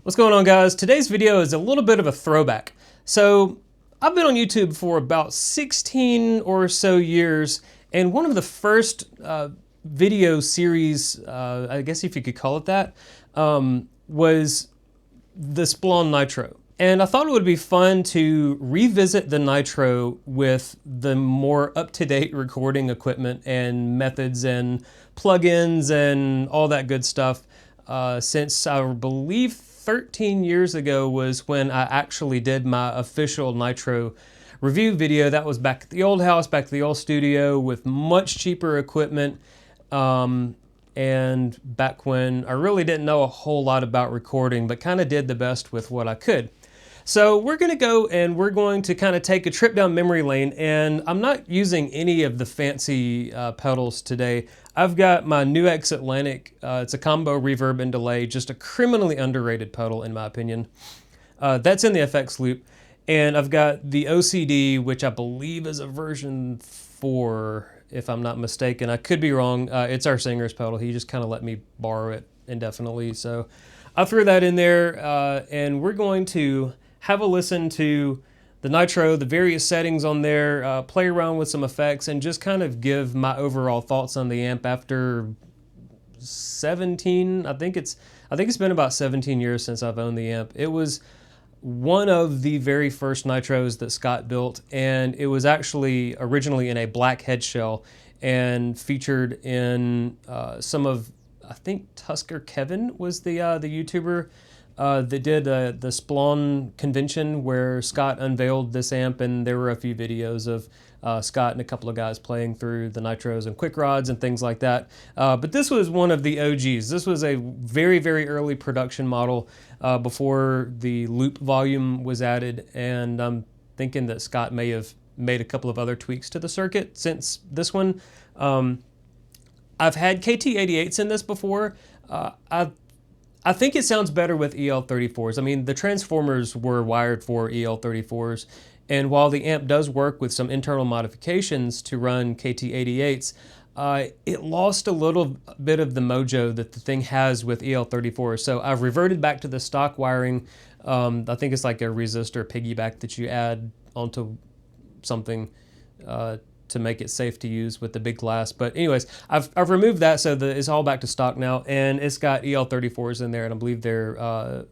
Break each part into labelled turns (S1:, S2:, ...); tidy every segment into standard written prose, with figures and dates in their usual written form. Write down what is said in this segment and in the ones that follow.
S1: What's going on, guys? Today's video is a little bit of a throwback. So I've been on YouTube for about 16 or so years, and one of the first video series, I guess if you could call it that, was the Splawn Nitro. And I thought it would be fun to revisit the Nitro with the more up-to-date recording equipment and methods and plugins and all that good stuff, since I believe 13 years ago was when I actually did my official Nitro review video. That was back at the old house, back at the old studio with much cheaper equipment, and back when I really didn't know a whole lot about recording, but kind of did the best with what I could. So we're going to go and we're going to kind of take a trip down memory lane, and I'm not using any of the fancy pedals today. I've got my NUX Atlantic. It's a combo reverb and delay, just a criminally underrated pedal in my opinion. That's in the FX loop. And I've got the OCD, which I believe is a version 4, if I'm not mistaken. I could be wrong. It's our singer's pedal. He just kind of let me borrow it indefinitely. So I threw that in there, and we're going to have a listen to the Nitro, the various settings on there, play around with some effects, and just kind of give my overall thoughts on the amp after 17, I think it's been about 17 years since I've owned the amp. It was one of the very first Nitros that Scott built, and it was actually originally in a black head shell and featured in some of, I think Tusker Kevin was the YouTuber that did the Splawn convention where Scott unveiled this amp, and there were a few videos of Scott and a couple of guys playing through the Nitros and quick rods and things like that. But this was one of the OGs. This was a very, very early production model before the loop volume was added, and I'm thinking that Scott may have made a couple of other tweaks to the circuit since this one. I've had KT88s in this before. I think it sounds better with EL34s. I mean, the transformers were wired for EL34s, and while the amp does work with some internal modifications to run KT88s, it lost a little bit of the mojo that the thing has with EL34s. So I've reverted back to the stock wiring. I think it's like a resistor piggyback that you add onto something to make it safe to use with the big glass. But anyways, I've removed that, so it's all back to stock now, and it's got EL34s in there, and I believe they're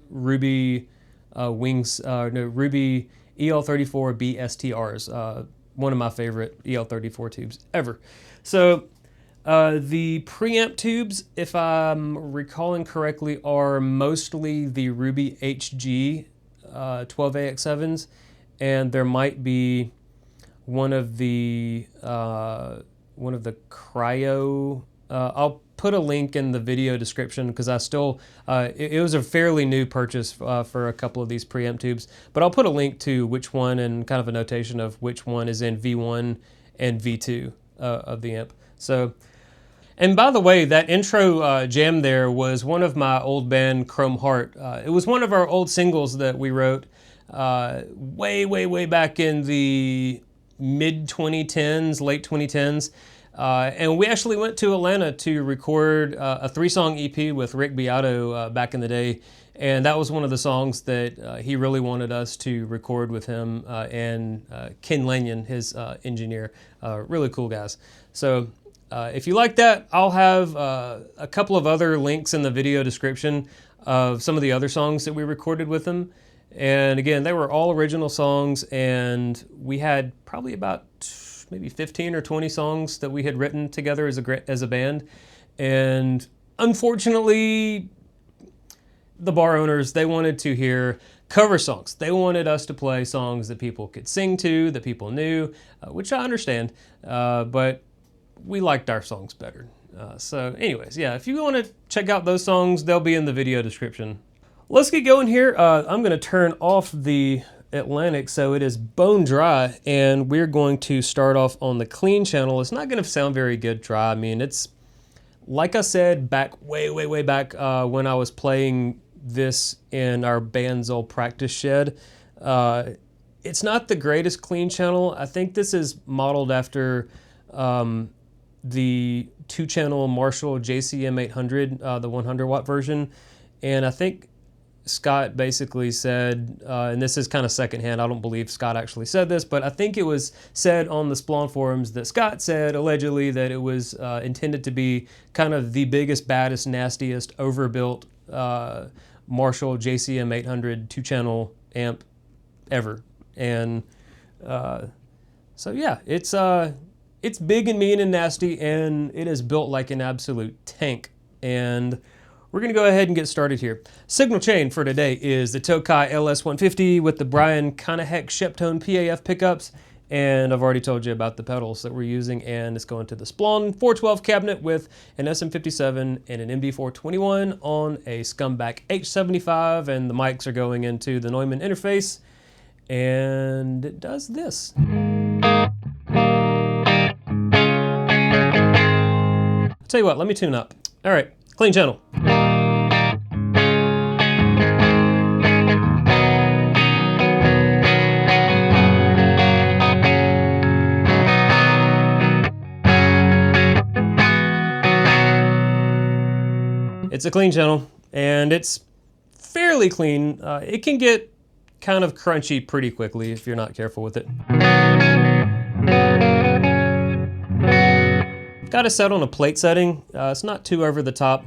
S1: Ruby Ruby EL34 BSTRs, one of my favorite EL34 tubes ever. So the preamp tubes, if I'm recalling correctly, are mostly the Ruby HG 12AX7s, and there might be one of the cryo. I'll put a link in the video description because I still it was a fairly new purchase for a couple of these preamp tubes, but I'll put a link to which one and kind of a notation of which one is in V1 and V2 of the amp. So, and by the way, that intro jam there was one of my old band Chromeheart. It was one of our old singles that we wrote. way back in the mid 2010s, late 2010s. And we actually went to Atlanta to record a 3-song EP with Rick Beato back in the day. And that was one of the songs that he really wanted us to record with him and Ken Lanyon, his engineer. Really cool guys. So if you like that, I'll have a couple of other links in the video description of some of the other songs that we recorded with him. And again, they were all original songs, and we had probably about maybe 15 or 20 songs that we had written together as a band. And unfortunately, the bar owners, they wanted to hear cover songs. They wanted us to play songs that people could sing to, that people knew, which I understand, but we liked our songs better. So anyways, yeah, if you want to check out those songs, they'll be in the video description. Let's get going here. I'm going to turn off the Atlantic so it is bone dry, and we're going to start off on the clean channel. It's not going to sound very good dry. I mean, it's like I said back way back when I was playing this in our band's old practice shed. It's not the greatest clean channel. I think this is modeled after the 2-channel Marshall JCM800, the 100 watt version. And I think Scott basically said, and this is kind of secondhand, I don't believe Scott actually said this, but I think it was said on the Splawn forums that Scott said allegedly that it was intended to be kind of the biggest, baddest, nastiest, overbuilt Marshall JCM800 2-channel amp ever. And so yeah, it's big and mean and nasty, and it is built like an absolute tank. And we're going to go ahead and get started here. Signal chain for today is the Tokai LS150 with the Brian Conaheck Sheptone PAF pickups. And I've already told you about the pedals that we're using, and it's going to the Splawn 412 cabinet with an SM57 and an MD421 on a Scumback H75, and the mics are going into the Neumann interface, and it does this. I'll tell you what, let me tune up. All right, clean channel. It's a clean channel, and it's fairly clean. It can get kind of crunchy pretty quickly if you're not careful with it. Got it set on a plate setting. It's not too over the top.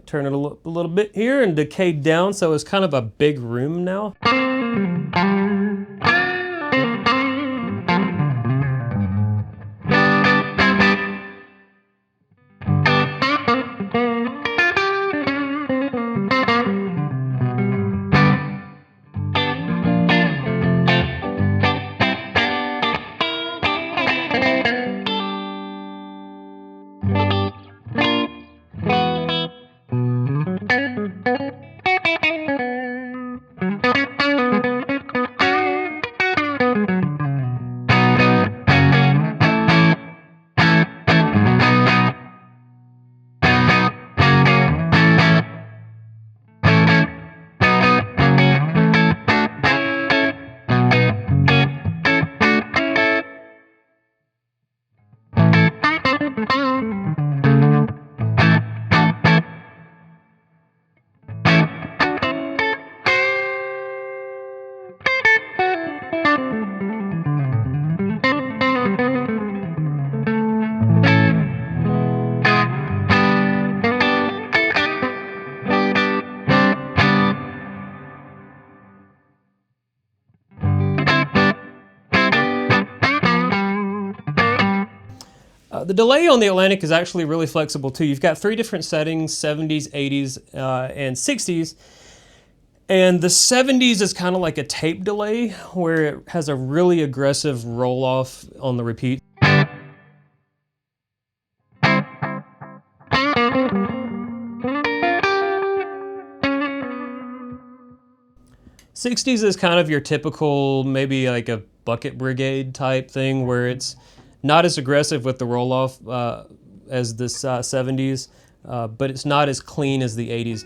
S1: Turn it a little bit here and decay down so it's kind of a big room now. The delay on the Atlantic is actually really flexible too. You've got 3 different settings, 70s, 80s, and 60s. And the 70s is kind of like a tape delay where it has a really aggressive roll off on the repeat. 60s is kind of your typical, maybe like a bucket brigade type thing, where it's not as aggressive with the roll-off as the 70s, but it's not as clean as the 80s.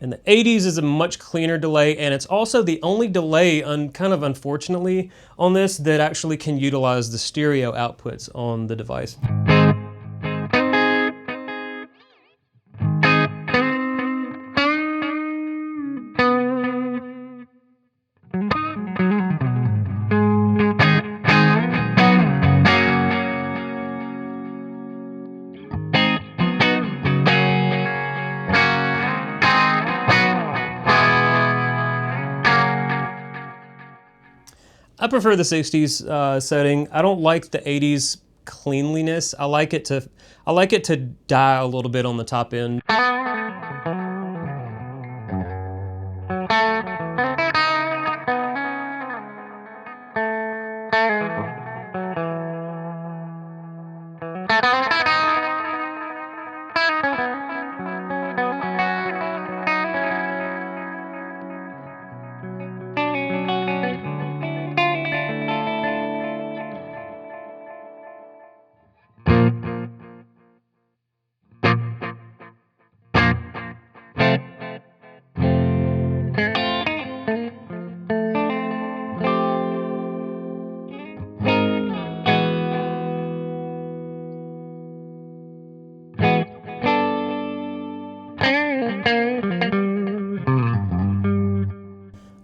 S1: And the 80s is a much cleaner delay, and it's also the only delay, kind of unfortunately, on this that actually can utilize the stereo outputs on the device. I prefer the 60s setting. I don't like the 80s cleanliness. I like it to die a little bit on the top end.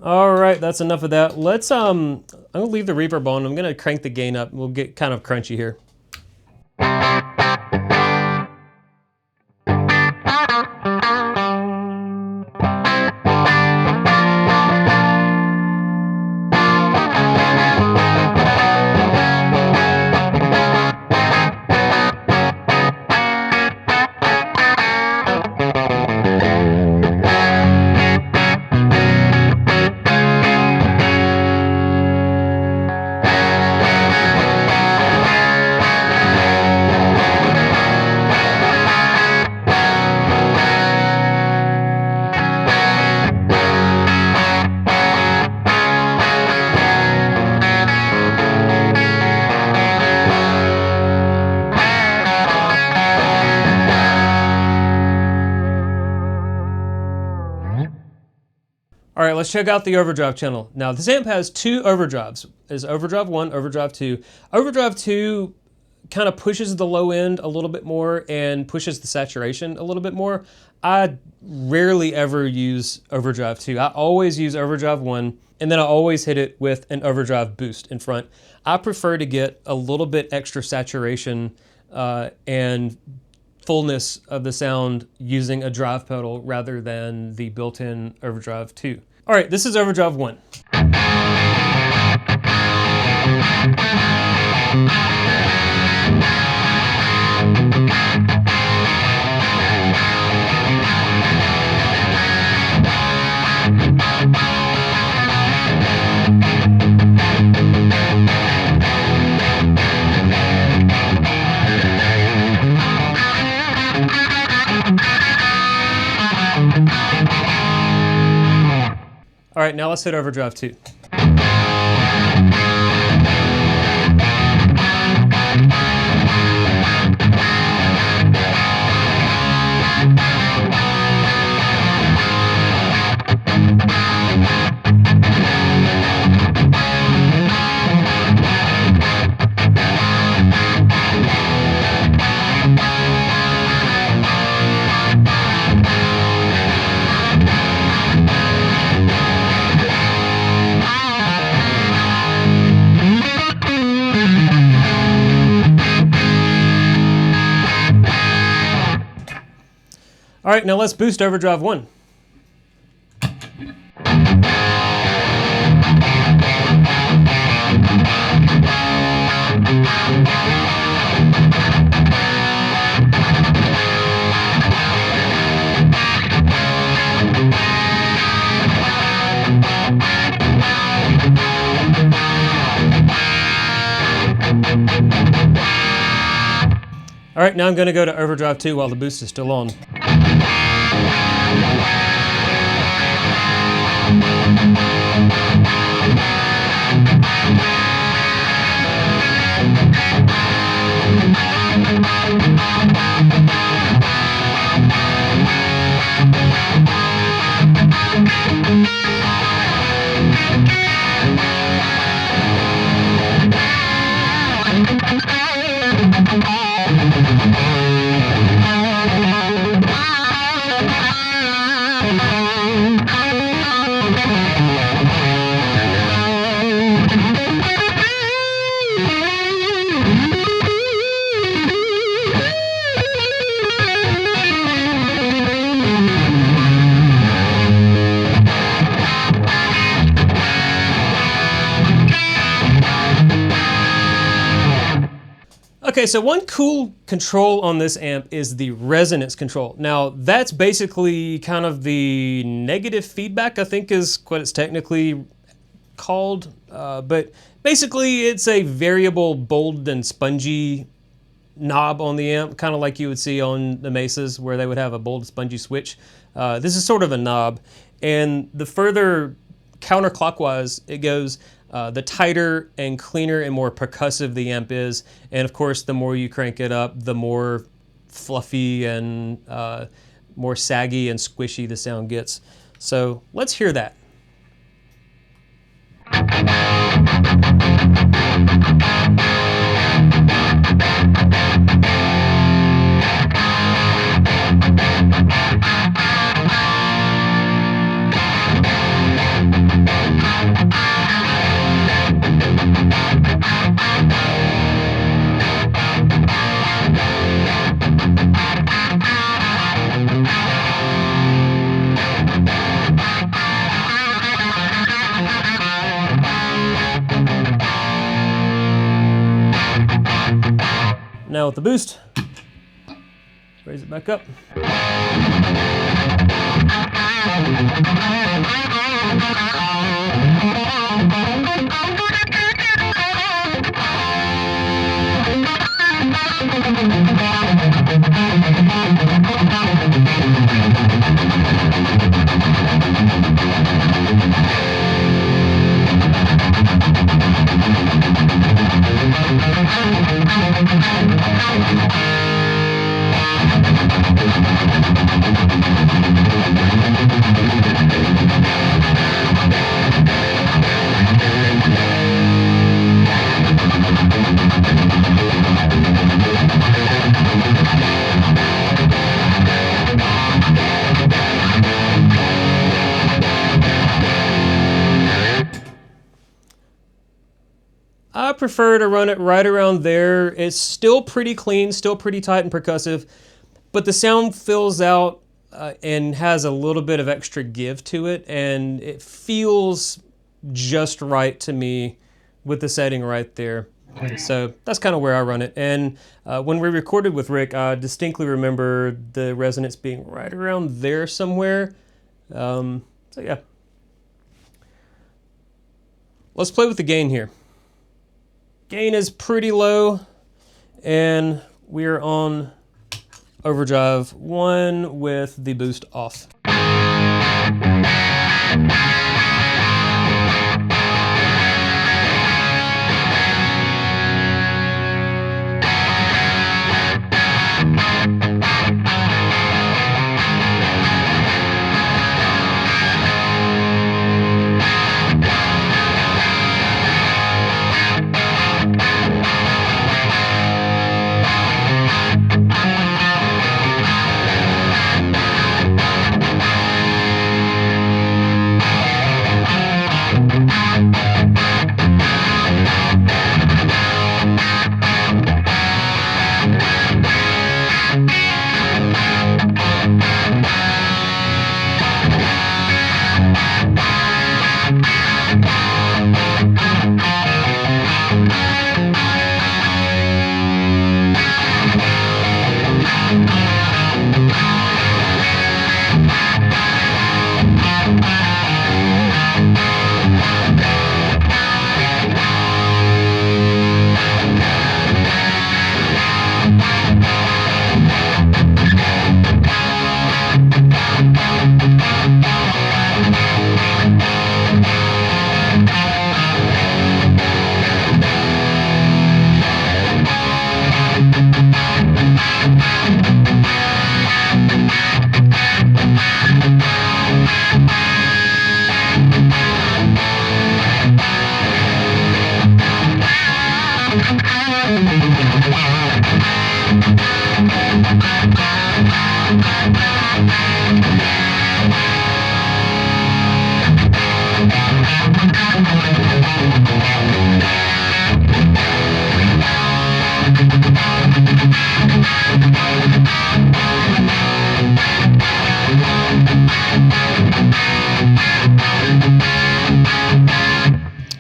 S1: All right, that's enough of that. Let's I'm gonna leave the reverb on. I'm gonna crank the gain up. We'll get kind of crunchy here. All right, let's check out the overdrive channel. Now, this amp has two overdrives. There's overdrive 1, overdrive 2. Overdrive 2 kind of pushes the low end a little bit more and pushes the saturation a little bit more. I rarely ever use overdrive 2. I always use overdrive 1, and then I always hit it with an overdrive boost in front. I prefer to get a little bit extra saturation and fullness of the sound using a drive pedal rather than the built-in overdrive 2. All right, this is overdrive 1. All right, now let's hit overdrive 2. All right, now let's boost overdrive 1. All right, now I'm gonna go to overdrive 2 while the boost is still on. Okay, so one cool control on this amp is the resonance control. Now, that's basically kind of the negative feedback, I think is what it's technically called. But basically, it's a variable bold and spongy knob on the amp, kind of like you would see on the Mesas where they would have a bold spongy switch. This is sort of a knob, and the further counterclockwise it goes, the tighter and cleaner and more percussive the amp is, and of course the more you crank it up, the more fluffy and more saggy and squishy the sound gets. So let's hear that. Now with the boost, raise it back up. I prefer to run it right around there. It's still pretty clean, still pretty tight and percussive, but the sound fills out and has a little bit of extra give to it, and it feels just right to me with the setting right there. So that's kind of where I run it. And when we recorded with Rick, I distinctly remember the resonance being right around there somewhere. So yeah. Let's play with the gain here. Gain is pretty low, and we're on overdrive 1 with the boost off.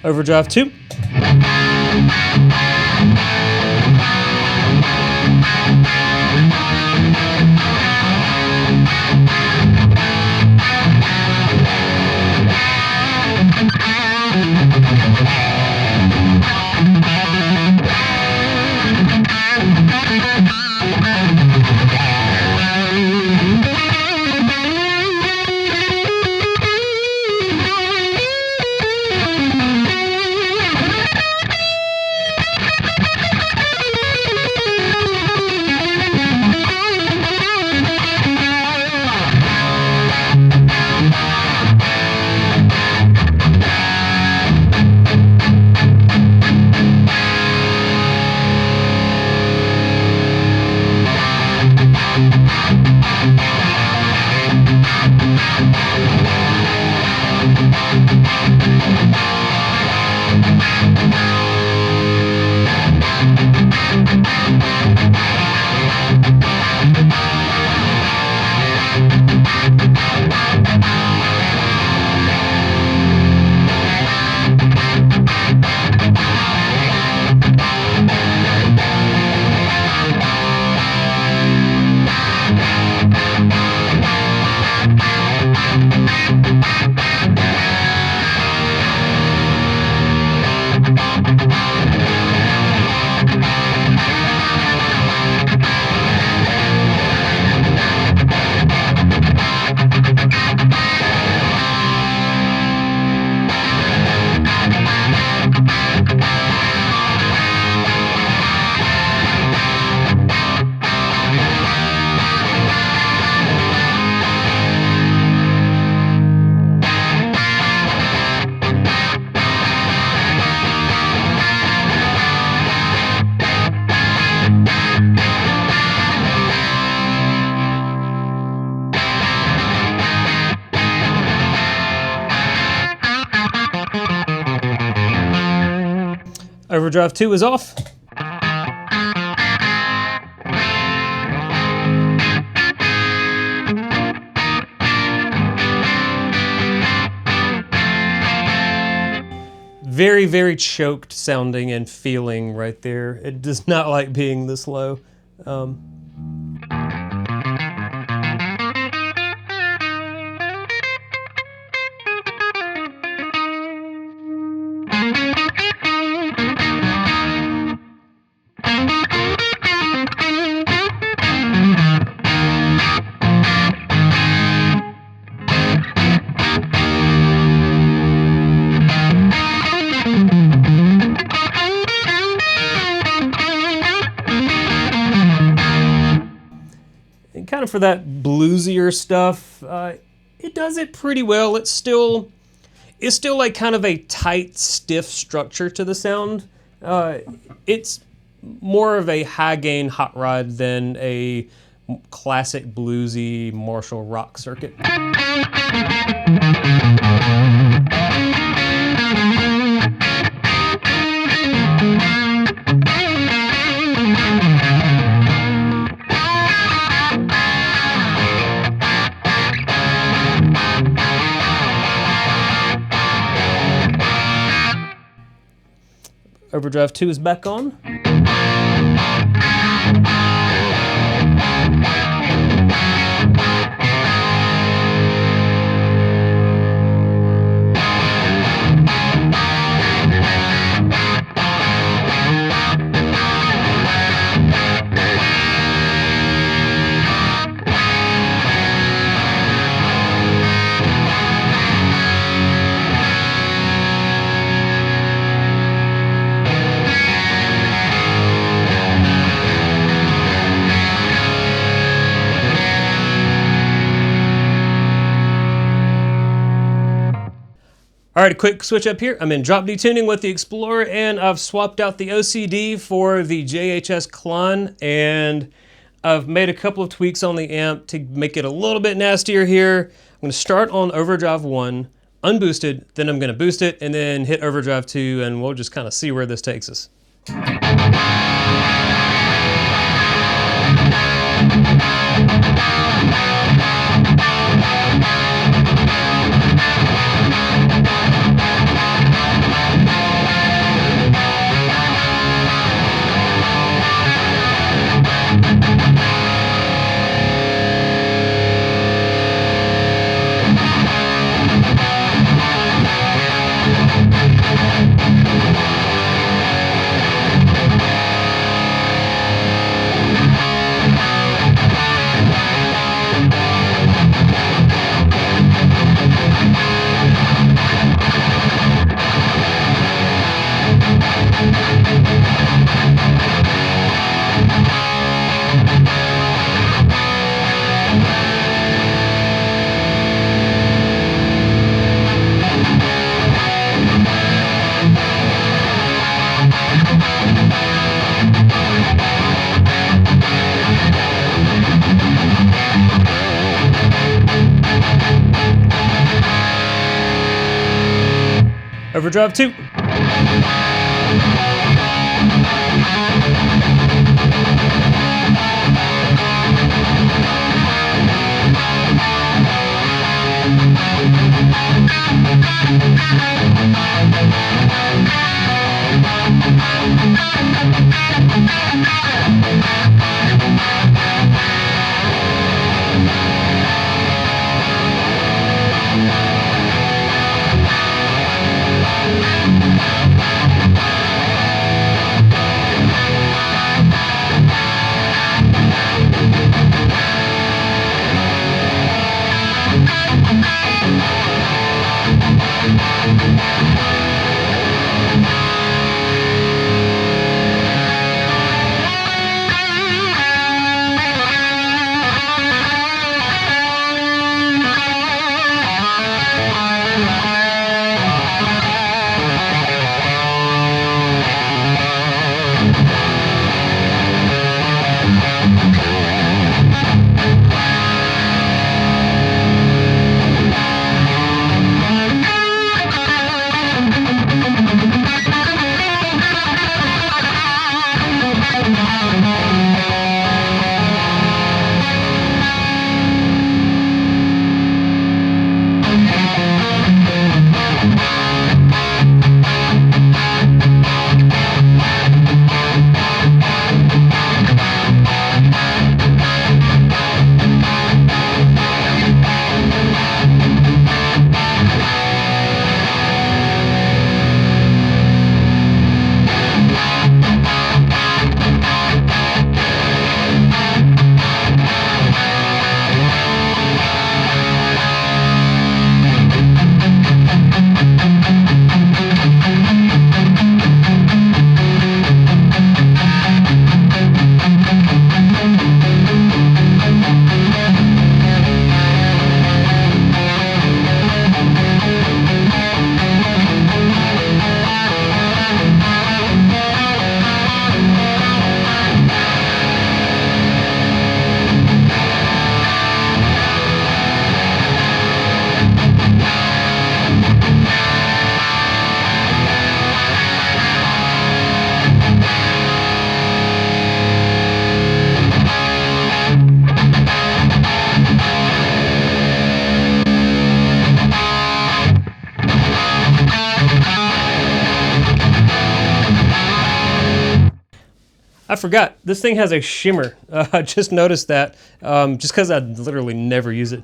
S1: Overdrive 2. Overdrive 2 is off. Very, very choked sounding and feeling right there. It does not like being this low. Kind of for that bluesier stuff, it does it pretty well. It's still like kind of a tight, stiff structure to the sound. It's more of a high gain hot rod than a classic bluesy Marshall rock circuit. Overdrive 2 is back on. All right, a quick switch up here. I'm in drop D tuning with the Explorer, and I've swapped out the OCD for the JHS Klon, and I've made a couple of tweaks on the amp to make it a little bit nastier here. I'm going to start on Overdrive 1, unboosted, then I'm going to boost it, and then hit Overdrive 2, and we'll just kind of see where this takes us. Overdrive 2. I forgot, this thing has a shimmer. I just noticed that, just because I literally never use it.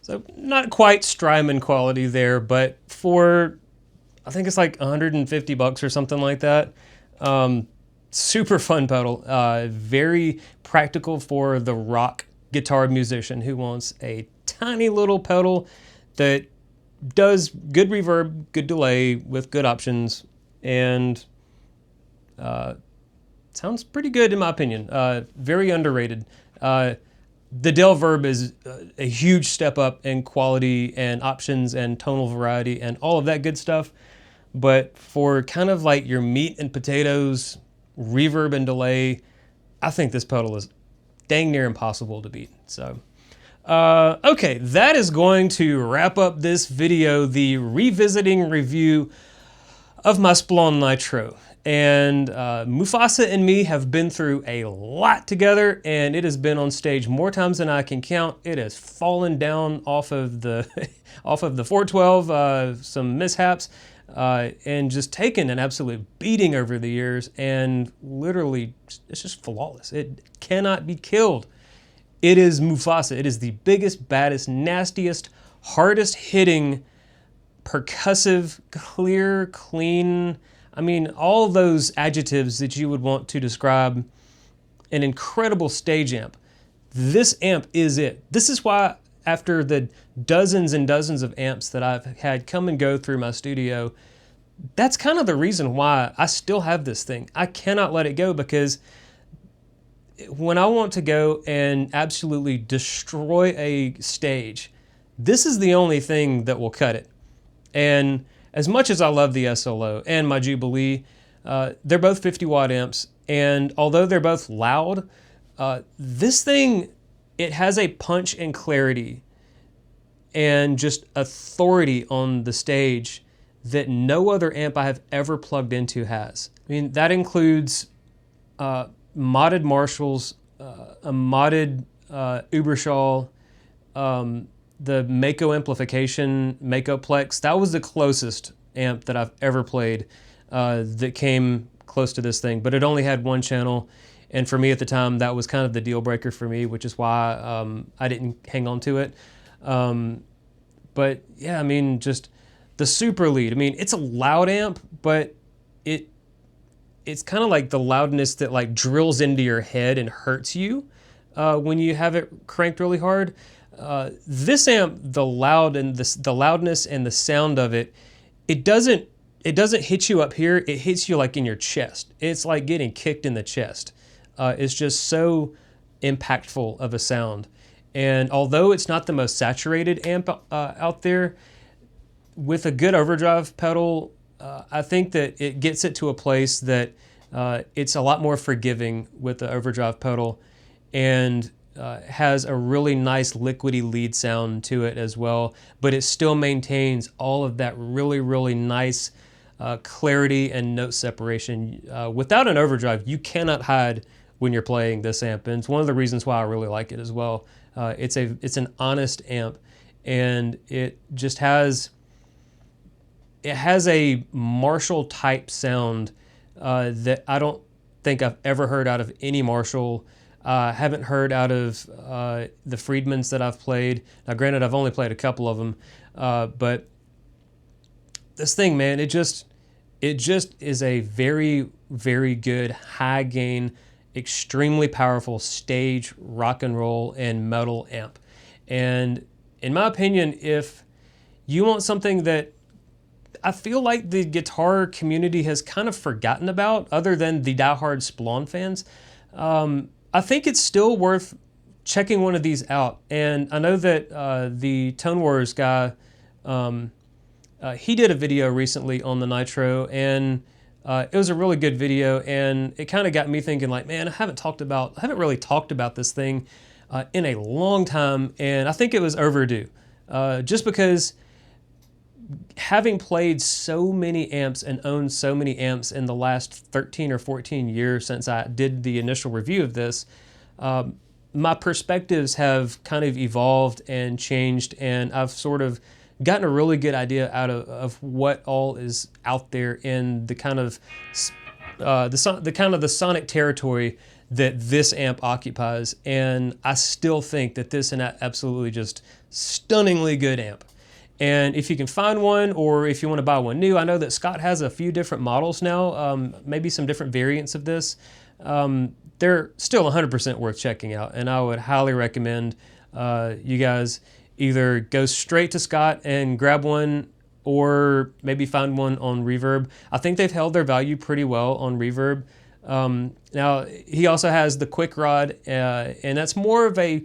S1: So not quite Strymon quality there, but for, I think it's like 150 bucks or something like that. Super fun pedal, very practical for the rock guitar musician who wants a tiny little pedal that does good reverb, good delay with good options, and sounds pretty good in my opinion. Very underrated. The Delverb is a huge step up in quality and options and tonal variety and all of that good stuff. But for kind of like your meat and potatoes, reverb and delay, I think this pedal is dang near impossible to beat. So, okay, that is going to wrap up this video, the revisiting review of my Splawn Nitro. And Mufasa and me have been through a lot together, and it has been on stage more times than I can count. It has fallen down off of the off of the 412, some mishaps, and just taken an absolute beating over the years. And literally, it's just flawless. It cannot be killed. It is Mufasa. It is the biggest, baddest, nastiest, hardest hitting, percussive, clear, clean. I mean, all those adjectives that you would want to describe an incredible stage amp. This amp is it. This is why, after the dozens and dozens of amps that I've had come and go through my studio, that's kind of the reason why I still have this thing. I cannot let it go, because when I want to go and absolutely destroy a stage, this is the only thing that will cut it. And as much as I love the SLO and my Jubilee, they're both 50 watt amps, and although they're both loud, this thing, it has a punch and clarity and just authority on the stage that no other amp I have ever plugged into has. I mean, that includes modded Marshalls, a modded Uberschall, the Mako amplification, Mako Plex. That was the closest amp that I've ever played that came close to this thing, but it only had one channel. And for me at the time, that was kind of the deal breaker for me, which is why I didn't hang on to it. But yeah, I mean, just the Super Lead. I mean, it's a loud amp, but it's kind of like the loudness that like drills into your head and hurts you when you have it cranked really hard. This amp, the loudness and the sound of it, it doesn't hit you up here. It hits you like in your chest. It's like getting kicked in the chest. It's just so impactful of a sound. And although it's not the most saturated amp out there, with a good overdrive pedal, I think that it gets it to a place that it's a lot more forgiving with the overdrive pedal, and has a really nice liquidy lead sound to it as well, but it still maintains all of that really, really nice clarity and note separation. Without an overdrive, you cannot hide when you're playing this amp, and it's one of the reasons why I really like it as well. It's an honest amp, and it just has a Marshall type sound that I don't think I've ever heard out of any Marshall. Haven't heard out of the Friedmans that I've played. Now, granted, I've only played a couple of them, but this thing, man, it just is a very, very good, high gain, extremely powerful stage rock and roll and metal amp. And in my opinion, if you want something that I feel like the guitar community has kind of forgotten about, other than the diehard Splawn fans, I think it's still worth checking one of these out. And I know that the Tone Wars guy, he did a video recently on the Nitro, and it was a really good video, and it kind of got me thinking, like, man, I haven't really talked about this thing in a long time, and I think it was overdue. Just because having played so many amps and owned so many amps in the last 13 or 14 years since I did the initial review of this, my perspectives have kind of evolved and changed, and I've sort of gotten a really good idea out of what all is out there in the kind of the sonic territory that this amp occupies. And I still think that this is an absolutely just stunningly good amp. And if you can find one, or if you want to buy one new, I know that Scott has a few different models now, maybe some different variants of this. They're still 100% worth checking out, and I would highly recommend you guys either go straight to Scott and grab one, or maybe find one on Reverb. I think they've held their value pretty well on Reverb. Now, he also has the Quick Rod, and that's more of a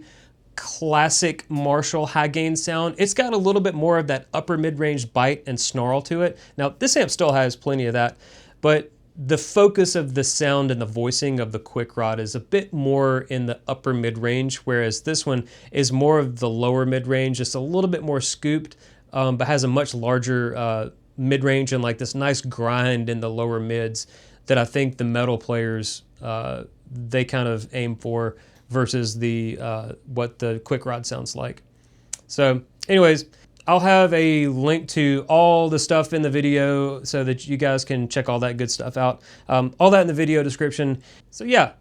S1: classic Marshall high gain sound. It's got a little bit more of that upper mid-range bite and snarl to it. Now, this amp still has plenty of that, but the focus of the sound and the voicing of the Quick Rod is a bit more in the upper mid-range, whereas this one is more of the lower mid-range, just a little bit more scooped, but has a much larger mid-range and like this nice grind in the lower mids that I think the metal players, they kind of aim for versus the what the quick rod sounds like. So anyways, I'll have a link to all the stuff in the video so that you guys can check all that good stuff out. All that in the video description. So yeah,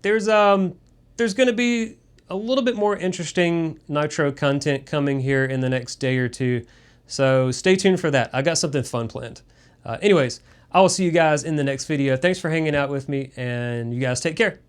S1: there's going to be a little bit more interesting Nitro content coming here in the next day or two. So stay tuned for that. I got something fun planned. Anyways, I will see you guys in the next video. Thanks for hanging out with me, and you guys take care.